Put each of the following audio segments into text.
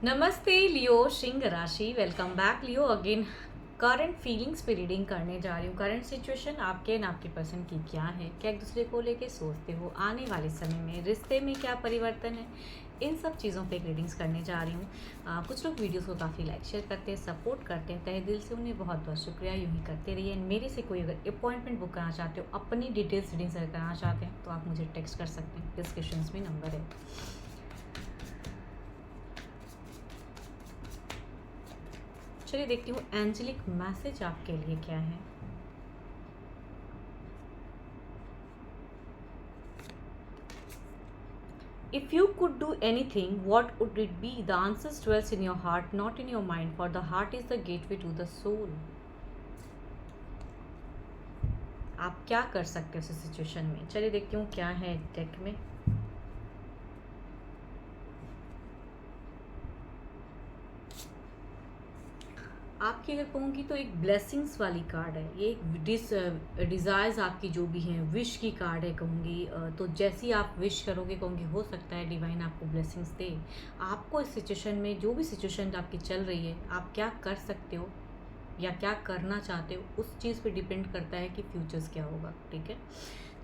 नमस्ते लियो सिंह राशि। Welcome back लियो again. Current feelings पे रीडिंग करने जा रही हूँ। करंट सिचुएशन आपके एंड आपके पर्सन की क्या है, क्या एक दूसरे को लेके सोचते हो, आने वाले समय में रिश्ते में क्या परिवर्तन है, इन सब चीज़ों पे रीडिंग्स करने जा रही हूँ। कुछ लोग वीडियोस को काफ़ी लाइक शेयर करते हैं, सपोर्ट करते हैं, तहे दिल से उन्हें बहुत बहुत शुक्रिया। यूँ ही करते रहिए। मेरे से कोई अगर अपॉइंटमेंट बुक करना चाहते हो, अपनी डिटेल्स रीडिंग शेयर करना चाहते हैं, तो आप मुझे टेक्स्ट कर सकते हैं। डिस्क्रिप्शन में नंबर है। चलिए देखती हूँ एंजेलिक मैसेज आपके लिए क्या है। If you could do anything, what would it be? The answer dwells in your heart, not in your mind, for the heart is the gateway to the soul. आप क्या कर सकते हो इस सिचुएशन में? चलिए देखती हूँ क्या है डेक में। आपकी अगर कहूँगी तो एक ब्लेसिंग्स वाली कार्ड है ये। एक डिज़ायर्स आपकी जो भी हैं, विश की कार्ड है कहूँगी। तो जैसी आप विश करोगे कहूँगी, हो सकता है डिवाइन आपको ब्लेसिंग्स दे। आपको इस सिचुएशन में, जो भी सिचुएशन आपकी चल रही है, आप क्या कर सकते हो या क्या करना चाहते हो, उस चीज़ पे डिपेंड करता है कि फ्यूचर्स क्या होगा। ठीक है,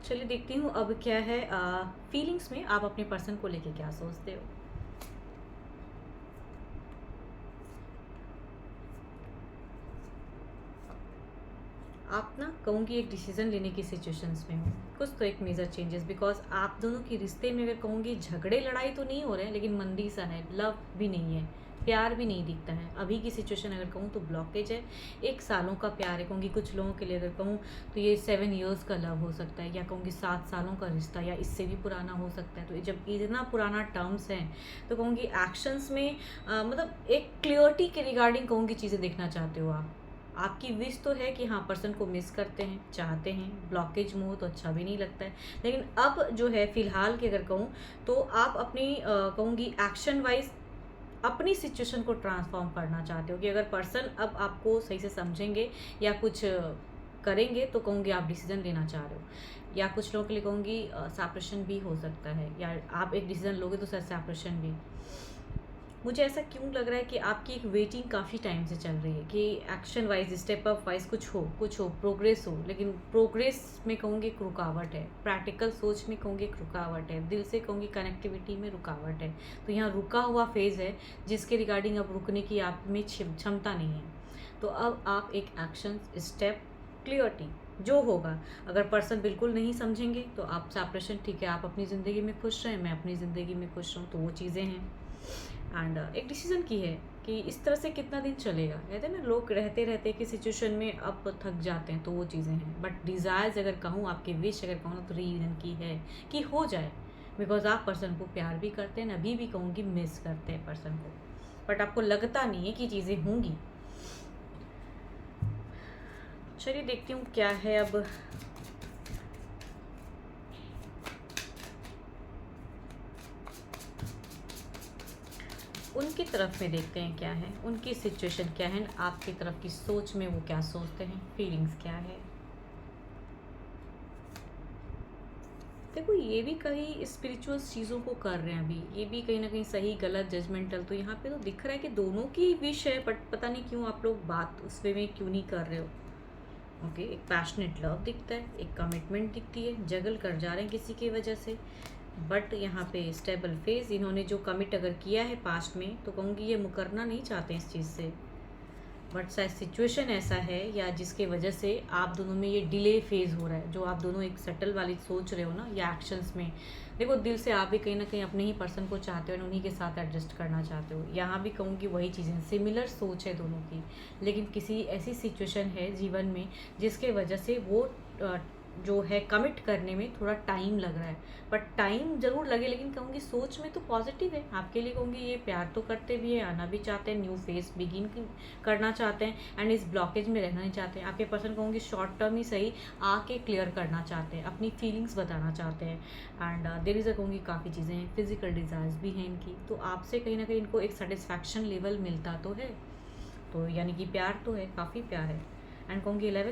चलिए देखती हूँ अब क्या है। फीलिंग्स में आप अपने पर्सन को लेके क्या सोचते हो। आप ना कहूँगी एक डिसीजन लेने की सिचुएशंस में हो, कुछ तो एक मेजर चेंजेस, बिकॉज आप दोनों की रिश्ते में अगर कहूँगी झगड़े लड़ाई तो नहीं हो रहे हैं, लेकिन मंदी सा है, लव भी नहीं है, प्यार भी नहीं दिखता है। अभी की सिचुएशन अगर कहूँ तो ब्लॉकेज है। एक सालों का प्यार है कहूँगी, कुछ लोगों के लिए अगर कहूँ तो ये 7 years का लव हो सकता है, या कहूँगी 7 सालों का रिश्ता, या इससे भी पुराना हो सकता है। तो जब इतना पुराना टर्म्स है तो कहूँगी एक्शंस में मतलब एक क्लियरिटी के रिगार्डिंग कहूँगी चीज़ें देखना चाहते हो आप। आपकी विश तो है कि हाँ पर्सन को मिस करते हैं, चाहते हैं। ब्लॉकेज में हो तो अच्छा भी नहीं लगता है, लेकिन अब जो है फिलहाल की अगर कहूँ तो आप अपनी कहूँगी एक्शन वाइज अपनी सिचुएशन को ट्रांसफॉर्म करना चाहते हो कि अगर पर्सन अब आपको सही से समझेंगे या कुछ करेंगे तो कहूँगी आप डिसीजन लेना चाह रहे हो। या कुछ लोगों के लिए कहूँगी सेपरेशन भी हो सकता है, या आप एक डिसीजन लोगे तो सर सेपरेशन भी। मुझे ऐसा क्यों लग रहा है कि आपकी एक वेटिंग काफ़ी टाइम से चल रही है कि action wise, step up wise कुछ हो, प्रोग्रेस हो, लेकिन प्रोग्रेस में कहूँगी एक रुकावट है। प्रैक्टिकल सोच में कहूँगी एक रुकावट है। दिल से कहूँगी कनेक्टिविटी में रुकावट है। तो यहाँ रुका हुआ फेज़ है जिसके रिगार्डिंग अब रुकने की आप में क्षमता नहीं है। तो अब आप एक एक्शन स्टेप, क्लियरिटी जो होगा। अगर पर्सन बिल्कुल नहीं समझेंगे तो आप सेपरेशन, ठीक है, आप अपनी ज़िंदगी में खुश रहें, मैं अपनी ज़िंदगी में खुश रहूँ, तो वो चीज़ें हैं। एंड एक डिसीजन की है कि इस तरह से कितना दिन चलेगा। कहते हैं ना, लोग रहते रहते कि सिचुएशन में अब थक जाते हैं, तो वो चीज़ें हैं। बट डिज़ायर्स अगर कहूँ, आपके विश अगर कहूँ तो रीयूनियन की है कि हो जाए, बिकॉज आप पर्सन को प्यार भी करते हैं, अभी भी कहूँगी मिस करते हैं पर्सन को, बट आपको लगता नहीं है कि चीज़ें होंगी। चलिए देखती हूँ क्या है अब। उनकी तरफ में देखते हैं क्या है, उनकी सिचुएशन क्या है, आपकी तरफ की सोच में वो क्या सोचते हैं, फीलिंग्स क्या है। देखो, ये भी कहीं स्पिरिचुअल चीज़ों को कर रहे हैं अभी, ये भी कहीं ना कहीं सही गलत जजमेंटल, तो यहाँ पे तो दिख रहा है कि दोनों की विश है, बट पता नहीं क्यों आप लोग बात उस वे में क्यों नहीं कर रहे हो। ओके, एक पैशनेट लव दिखता है, एक कमिटमेंट दिखती है, जगल कर जा रहे हैं किसी की वजह से। बट यहाँ पे स्टेबल फेज, इन्होंने जो कमिट अगर किया है पास्ट में, तो कहूँगी ये मुकरना नहीं चाहते इस चीज़ से। बट शायद सिचुएशन ऐसा है या जिसके वजह से आप दोनों में ये डिले फेज हो रहा है, जो आप दोनों एक सेटल वाली सोच रहे हो ना, या एक्शंस में। देखो, दिल से आप भी कहीं ना कहीं अपने ही पर्सन को चाहते हो और उन्हीं के साथ एडजस्ट करना चाहते हो। यहाँ भी कहूँगी वही चीज़ें, सिमिलर सोच है दोनों की, लेकिन किसी ऐसी सिचुएशन है जीवन में जिसके वजह से वो जो है कमिट करने में थोड़ा टाइम लग रहा है। बट टाइम ज़रूर लगे, लेकिन कहूँगी सोच में तो पॉजिटिव है आपके लिए। कहूँगी ये प्यार तो करते भी हैं, आना भी चाहते हैं, न्यू फेस बिगिन करना चाहते हैं, एंड इस ब्लॉकेज में रहना नहीं चाहते हैं। आपके पर्सन कहूँगी शॉर्ट टर्म ही सही आके क्लियर करना चाहते हैं, अपनी फीलिंग्स बताना चाहते हैं। एंड देर इज़ कहूँगी काफ़ी चीज़ें हैं, फिजिकल डिज़ायर्स भी हैं इनकी, तो आपसे कहीं ना कहीं इनको एक सेटिस्फैक्शन लेवल मिलता तो है, तो यानी कि प्यार तो है, काफ़ी प्यार है। एंड कहूँगी 11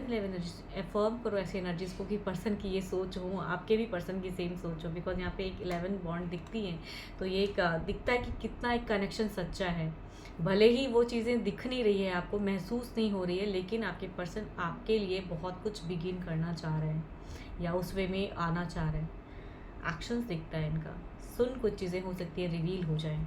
अफर्म करो ऐसी एनर्जीज को कि पर्सन की ये सोच हो, आपके भी पर्सन की सेम सोच हो, बिकॉज यहाँ पे एक 11 बॉन्ड दिखती हैं, तो ये एक दिखता है कि कितना एक कनेक्शन सच्चा है। भले ही वो चीज़ें दिख नहीं रही है, आपको महसूस नहीं हो रही है, लेकिन आपके पर्सन आपके लिए बहुत कुछ बिगिन करना चाह रहे हैं या उस वे में आना चाह रहे हैं। एक्शंस दिखता है इनका, सुन कुछ चीज़ें हो सकती है रिवील हो जाएं।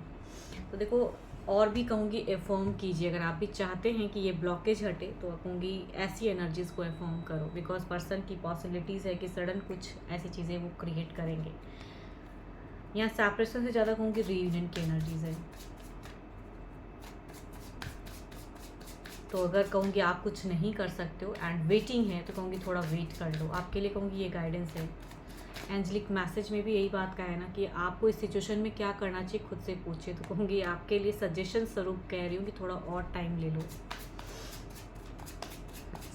तो देखो, और भी कहूँगी एफर्म कीजिए, अगर आप भी चाहते हैं कि ये ब्लॉकेज हटे तो कहूँगी ऐसी एनर्जीज़ को एफर्म करो, बिकॉज पर्सन की पॉसिबिलिटीज़ है कि सडन कुछ ऐसी चीज़ें वो क्रिएट करेंगे। यहाँ सेपरेशन से ज़्यादा कहूँगी रीयूनियन की एनर्जीज़ है। तो अगर कहूँगी आप कुछ नहीं कर सकते हो एंड वेटिंग है, तो कहूँगी थोड़ा वेट कर लो, आपके लिए कहूँगी ये गाइडेंस है। एंजलिक मैसेज में भी यही बात का है ना कि आपको इस सिचुएशन में क्या करना चाहिए खुद से पूछिए, तो कहूँगी आपके लिए सजेशन स्वरूप कह रही हूँ कि थोड़ा और टाइम ले लो।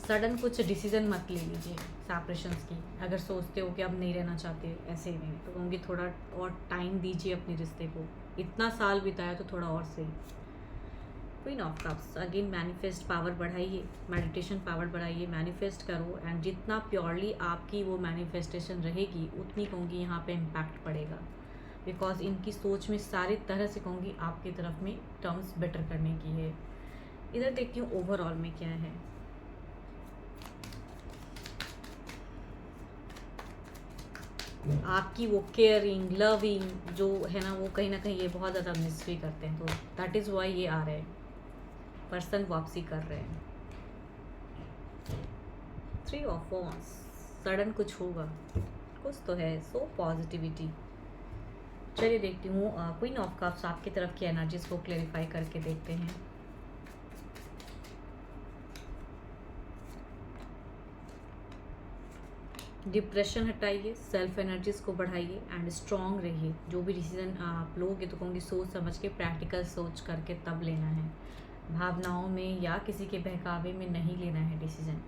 सडन कुछ डिसीजन मत ले लीजिए सेपरेशंस की, अगर सोचते हो कि अब नहीं रहना चाहते ऐसे में, तो कहूँगी थोड़ा और टाइम दीजिए अपने रिश्ते को, इतना साल बिताया तो थोड़ा और सही। Queen of cups again, manifest power बढ़ाइए, मेडिटेशन पावर बढ़ाइए, मैनिफेस्ट करो, एंड जितना प्योरली आपकी वो मैनिफेस्टेशन रहेगी उतनी कहूँगी यहाँ पे इम्पैक्ट पड़ेगा, बिकॉज इनकी सोच में सारी तरह से कहूँगी आपकी तरफ में टर्म्स बेटर करने की है। इधर देखती हूँ ओवरऑल में क्या है। आपकी वो केयरिंग लविंग जो है ना, वो कहीं ना कहीं ये बहुत ज़्यादा मिस भी करते हैं, तो दैट इज़ वाई ये आ रहे हैं, पर्सन वापसी कर रहे हैं। 3 ऑफ वॉन्ड्स, सडन कुछ होगा, कुछ तो है, सो पॉजिटिविटी। चलिए देखती हूँ क्वीन ऑफ कप्स आपकी तरफ की एनर्जीज को क्लेरिफाई करके देखते हैं। डिप्रेशन हटाइए, सेल्फ एनर्जीज को बढ़ाइए एंड स्ट्रॉन्ग रहिए। जो भी डिसीजन आप लोगे तो कहूँगी सोच समझ के, प्रैक्टिकल सोच करके तब लेना है, भावनाओं में या किसी के बहकावे में नहीं लेना है डिसीजन।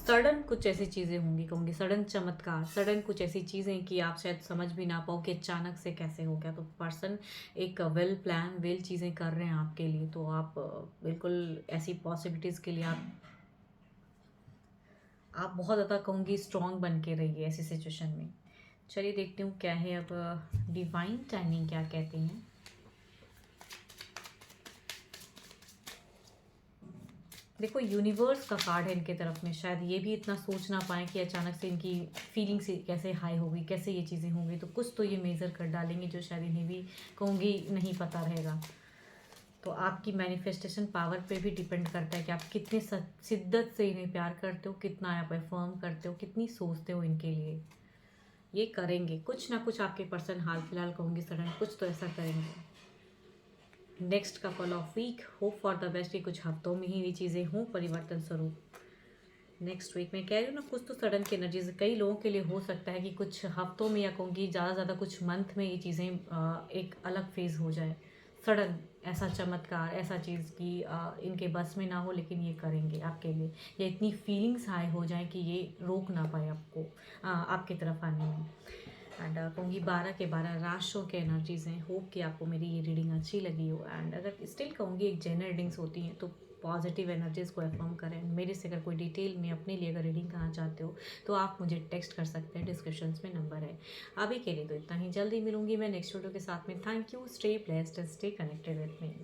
सडन कुछ ऐसी चीज़ें होंगी, कहूँगी सडन चमत्कार, सडन कुछ ऐसी चीज़ें कि आप शायद समझ भी ना पाओ कि अचानक से कैसे हो गया। तो पर्सन एक वेल प्लान वेल चीज़ें कर रहे हैं आपके लिए, तो आप बिल्कुल ऐसी पॉसिबिलिटीज़ के लिए आप बहुत ज़्यादा कहूँगी स्ट्रॉन्ग बन के रहिए ऐसी सिचुएशन में। चलिए देखती हूँ क्या है अब डिवाइन टाइमिंग क्या कहती हैं। देखो, यूनिवर्स का कार्ड है इनके तरफ में, शायद ये भी इतना सोच ना पाए कि अचानक से इनकी फीलिंग्स कैसे हाई होगी, कैसे ये चीज़ें होंगी, तो कुछ तो ये मेज़र कर डालेंगे जो शायद इन्हें भी कहूँगी नहीं पता रहेगा। तो आपकी मैनिफेस्टेशन पावर पे भी डिपेंड करता है कि आप कितने शिद्दत से इन्हें प्यार करते हो, कितना आप अफर्म करते हो, कितनी सोचते हो इनके लिए। ये करेंगे कुछ ना कुछ, आपके पर्सन हाल फिलहाल कहूँगी सडन कुछ तो ऐसा करेंगे। Next couple of week, hope for the best, कि कुछ हफ्तों में ही ये चीज़ें हों परिवर्तन स्वरूप। नेक्स्ट वीक में कह रही हूँ ना, कुछ तो सडन की एनर्जीज कई लोगों के लिए हो सकता है कि कुछ हफ्तों में या कहूँगी ज़्यादा कुछ मंथ में ये चीज़ें एक अलग फेज़ हो जाए। सडन ऐसा चमत्कार, ऐसा चीज़ कि इनके बस में ना हो, लेकिन ये करेंगे आपके लिए, या इतनी फीलिंग्स हाई हो जाए कि ये रोक ना पाए आपको आपकी तरफ आने में। एंड कहूँगी 12 के 12 राशियों के एनर्जीज़ हैं। होप कि आपको मेरी ये रीडिंग अच्छी लगी हो, एंड अगर स्टिल कहूँगी एक जेन्युइन रीडिंग्स होती हैं तो पॉजिटिव एनर्जीज़ को अफर्म करें। मेरे से अगर कोई डिटेल में अपने लिए अगर रीडिंग करना चाहते हो तो आप मुझे टेक्स्ट कर सकते हैं, डिस्क्रिप्शन में नंबर है। अभी के लिए तो इतना ही, जल्दी मिलूंगी मैं नेक्स्ट वीडियो के साथ में। Thank you, stay blessed, stay connected with me.